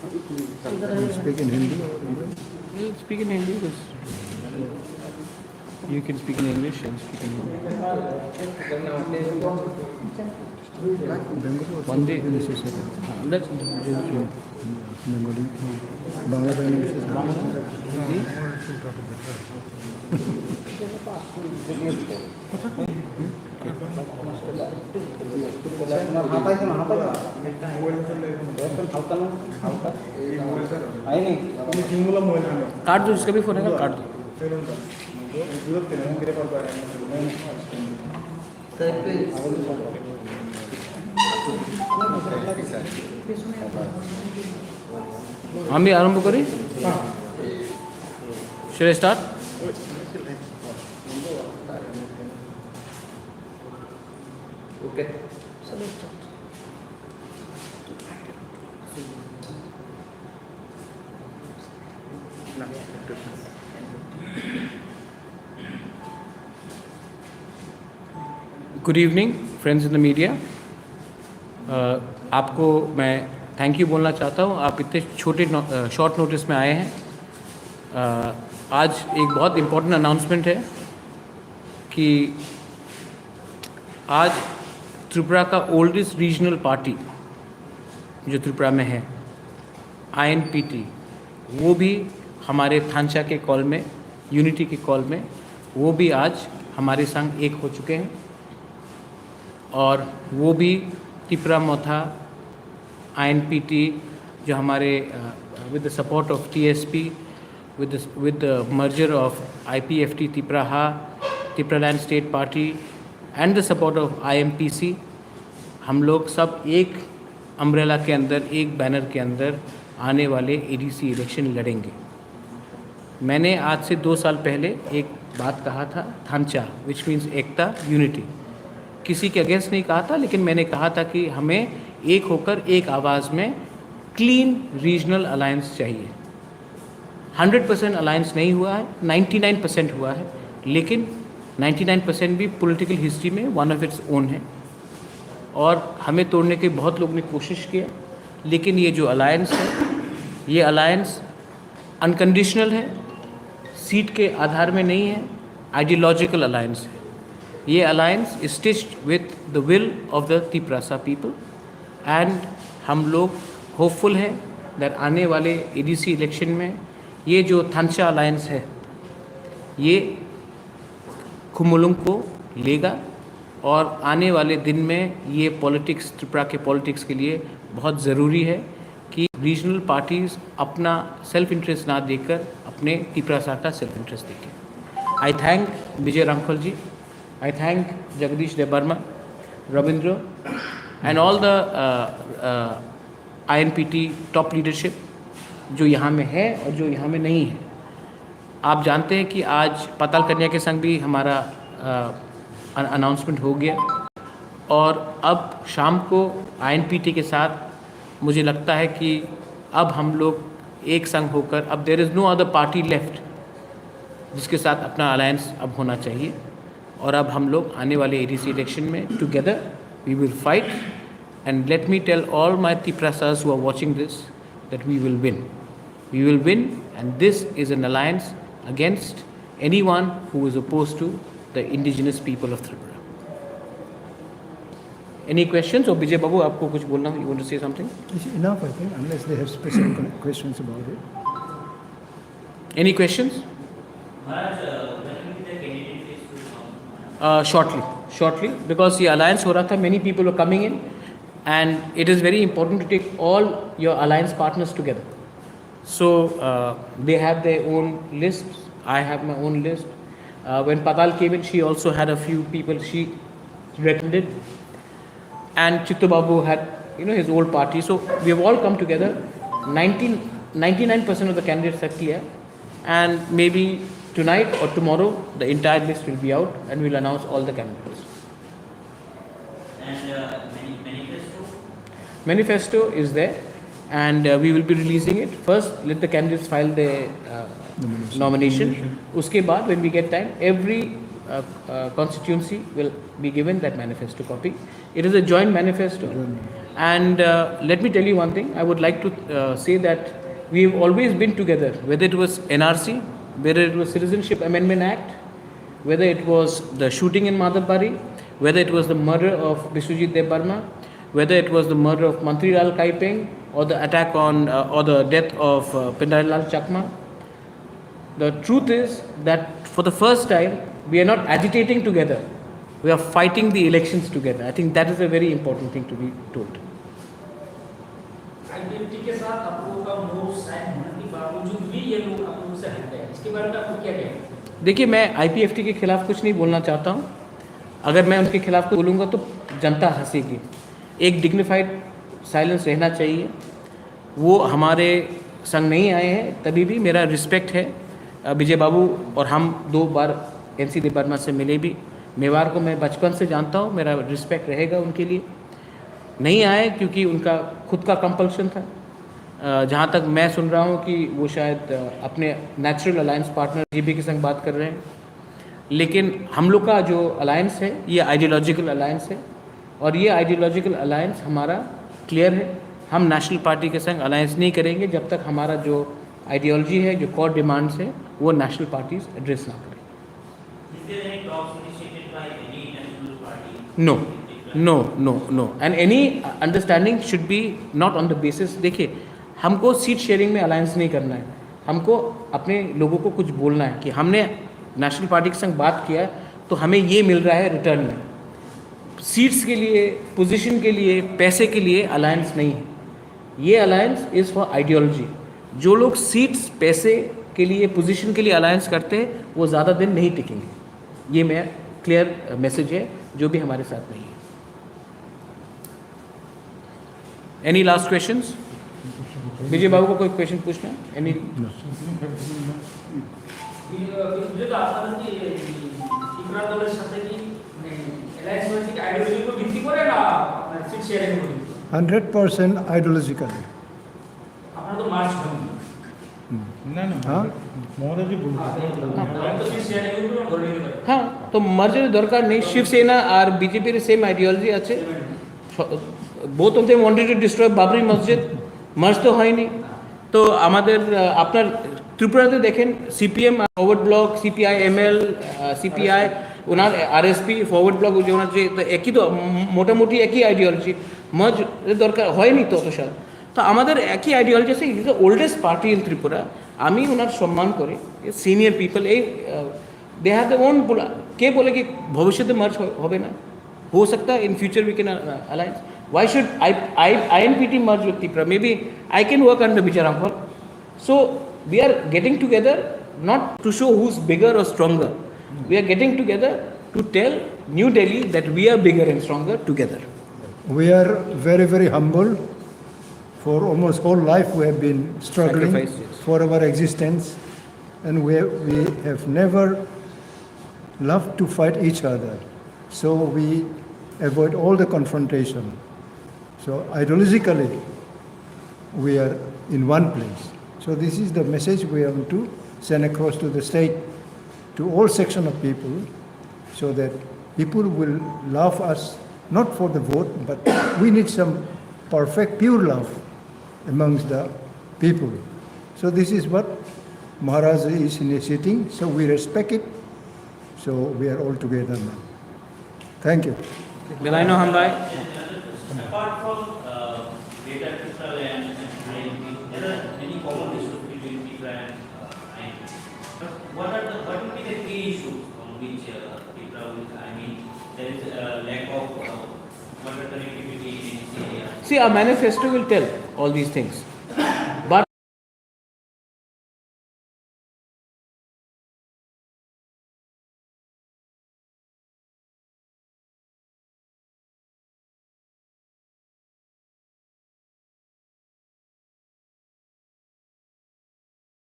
Speak in Hindi or English? You speak in Hindi. You can speak in English and speak in Hindi. Bengali or One day. necessary? Let's Bengali. Bangla or English is काट दो, इसका भी phone है, काट दो. हम भी आरंभ करें. Should I start? Okay. Good evening friends in the media. आपको मैं थैंक यू बोलना चाहता हूँ. आप इतने छोटे शॉर्ट नोटिस में आए हैं. आज एक बहुत इम्पोर्टेंट अनाउंसमेंट है कि आज त्रिपुरा का ओल्डेस्ट रीजनल पार्टी जो त्रिपुरा में है, INPT, वो भी हमारे थांचा के कॉल में, यूनिटी के कॉल में, वो भी आज हमारे संग एक हो चुके हैं. और वो भी त्रिपुरा मोथा INPT जो हमारे with the support of TSP, with the merger of IPFT Tripraha, Tripraland State Party and the support of IMPC, हम लोग सब एक अम्ब्रेला के अंदर, एक बैनर के अंदर आने वाले ADC इलेक्शन लड़ेंगे. मैंने आज से 2 साल पहले एक बात कहा था, थांचा, विच मीन्स एकता, यूनिटी. किसी के अगेंस्ट नहीं कहा था, लेकिन मैंने कहा था कि हमें एक होकर एक आवाज़ में क्लीन रीजनल अलायंस चाहिए. 100% अलायंस नहीं हुआ है, 99% हुआ है, लेकिन 99% भी पॉलिटिकल हिस्ट्री में वन ऑफ इट्स ओन है. और हमें तोड़ने के बहुत लोगों ने कोशिश किया, लेकिन ये जो अलायंस है, ये अलायंस अनकंडीशनल है, सीट के आधार में नहीं है, आइडियोलॉजिकल अलायंस है. ये alliance is stitched with the will of the Tripura people. And हम लोग होपफुल हैं दैट आने वाले ADC इलेक्शन में ये जो थांचा अलायंस है, ये खुमुलुंग को लेगा. और आने वाले दिन में ये पॉलिटिक्स, त्रिपुरा के पॉलिटिक्स के लिए बहुत ज़रूरी है कि रीजनल पार्टीज़ अपना सेल्फ इंटरेस्ट ना देकर अपने त्रिपुरा का सेल्फ इंटरेस्ट देखें. I thank Vijay Ramphal ji, I thank Jagdish Debbarma, Rabindra and all the INPT top leadership जो यहाँ में है और जो यहाँ में नहीं है. आप जानते हैं कि आज पाताल कन्या के संग भी हमारा अनाउंसमेंट हो गया. और अब शाम को INPT के साथ मुझे लगता है कि अब हम लोग एक संग होकर, अब there is no other party left जिसके साथ अपना अलायंस अब होना चाहिए. और अब हम लोग आने वाले ADC इलेक्शन में together we will fight. And let me tell all my Tripurasas who are watching this that we will win. We will win, and this is an alliance against anyone who is opposed to the indigenous people of Tripura. Any questions? Or Vijay Babu, आपको कुछ बोलना? You want to say something? It's enough, I think, unless they have specific questions about it. Any questions? Shortly, because the alliance हो रहा था, many people were coming in. And it is very important to take all your alliance partners together. So they have their own lists. I have my own list. When Patal came in, she also had a few people she recommended. And Chittu Babu had, his old party. So we have all come together. 99% of the candidates are clear. And maybe tonight or tomorrow, the entire list will be out and we'll announce all the candidates. And Manifesto is there, and we will be releasing it. First, let the candidates file their nomination. Uske baad, when we get time, every constituency will be given that manifesto copy. It is a joint manifesto, And let me tell you one thing. I would like to say that we have always been together, whether it was NRC, whether it was Citizenship Amendment Act, whether it was the shooting in Madhabari, whether it was the murder of Biswajit Dev Barma, whether it was the murder of Mantri Lal Kaipeng, or the attack on or the death of Pindar Lal Chakma. The truth is that for the first time, we are not agitating together. We are fighting the elections together. I think that is a very important thing to be told. IPFT के साथ आप लोगों का मोर्च sign होने के बावजूद भी ये लोग आप लोगों से हट गए, इसके बारे में आपको क्या कहना है? देखिए, मैं आईपीएफटी के खिलाफ कुछ नहीं बोलना चाहता हूँ. अगर मैं उनके खिलाफ कुछ बोलूँगा तो जनता हंसेगी. एक डिग्निफाइड साइलेंस रहना चाहिए. वो हमारे संग नहीं आए हैं, तभी भी मेरा रिस्पेक्ट है. विजय बाबू और हम 2 बार एनसी देव वर्मा से मिले भी. मेवाड़ को मैं बचपन से जानता हूँ, मेरा रिस्पेक्ट रहेगा उनके लिए. नहीं आए क्योंकि उनका खुद का कंपल्शन था. जहाँ तक मैं सुन रहा हूँ कि वो शायद अपने नेचुरल अलायंस पार्टनर जीबी के संग बात कर रहे हैं. लेकिन हम लोग का जो अलायंस है ये आइडियोलॉजिकल अलायंस है, और ये आइडियोलॉजिकल अलायंस हमारा क्लियर है. हम नेशनल पार्टी के संग अलायंस नहीं करेंगे जब तक हमारा जो आइडियोलॉजी है, जो कोर डिमांड्स है, वो नेशनल पार्टीज एड्रेस ना करें. No no no no and any understanding should be not on the basis. देखिए, हमको सीट शेयरिंग में अलायंस नहीं करना है. हमको अपने लोगों को कुछ बोलना है कि हमने नेशनल पार्टी के संग बात किया तो हमें ये मिल रहा है रिटर्न में. सीट्स के लिए, पोजीशन के लिए, पैसे के लिए अलायंस नहीं है. ये अलायंस इज़ फॉर आइडियोलॉजी. जो लोग सीट्स, पैसे के लिए, पोजीशन के लिए अलायंस करते हैं वो ज़्यादा दिन नहीं टिकेंगे. ये मैं क्लियर मैसेज है जो भी हमारे साथ नहीं है. Any last questions? Vijay Babu को कोई क्वेश्चन पूछना है? एनी? मुझे तो आता है कि ত্রিপুরা দলের সাথে কি অ্যালায়েন্স হয়েছে কি আইডিওলজির উপর ভিত্তি করে না আপনার সিট শেয়ারিং এর উপর? 100% ideologically. আপনারা তো মার্চ হয়নি। না না हाँ মহারাজি বলুন আপনারা তো সিট শেয়ারিং এর উপর ধরে নিতে পারেন। হ্যাঁ, তো মার্জের দরকার নেই. শিবসেনা আর বিজেপির সেম আইডিওলজি আছে. both of them wanted to destroy Babri Masjid. Merge তো হয়নি. তো আমাদের আপনার ত্রিপুরাতে দেখেন CPM Forward Bloc, CPI ML, CPI, ওনার আরএসপি ফরওয়ার্ড ব্লক, যে ওনার যে একই তো মোটামুটি একই আইডিওলজি. মার্জ দরকার হয়নি তো অত সাল. তো আমাদের একই আইডিওলজি আছে. It is the oldest party in Tripura. আমি ওনার সম্মান করি. সিনিয়র পিপল, এই দে হ্যাভ দ্য ওন. কে বলে কি ভবিষ্যতে মার্জ হবে না? हो सकता है in future we can alliance. Why should INPT merge with Tripura? Maybe I can work under Vijay Rampal. So we are getting together not to show who's bigger or stronger. We are getting together to tell New Delhi that we are bigger and stronger together. We are very, very humble. For almost whole life we have been struggling Sacrifice, yes. for our existence, and we have never loved to fight each other. So we avoid all the confrontation. So ideologically we are in one place. So this is the message we want to send across to the state, to all section of people, so that people will love us not for the vote, but we need some perfect pure love amongst the people. So this is what Maharaj is initiating, so we respect it. So we are all together now. Thank you. Belaino Hambai. Apart from data crystal and INP, there are many common issues between Tripura and INP. What will be the key issues on which Tripura will, there is a lack of water connectivity in this area? See, our manifesto will tell all these things.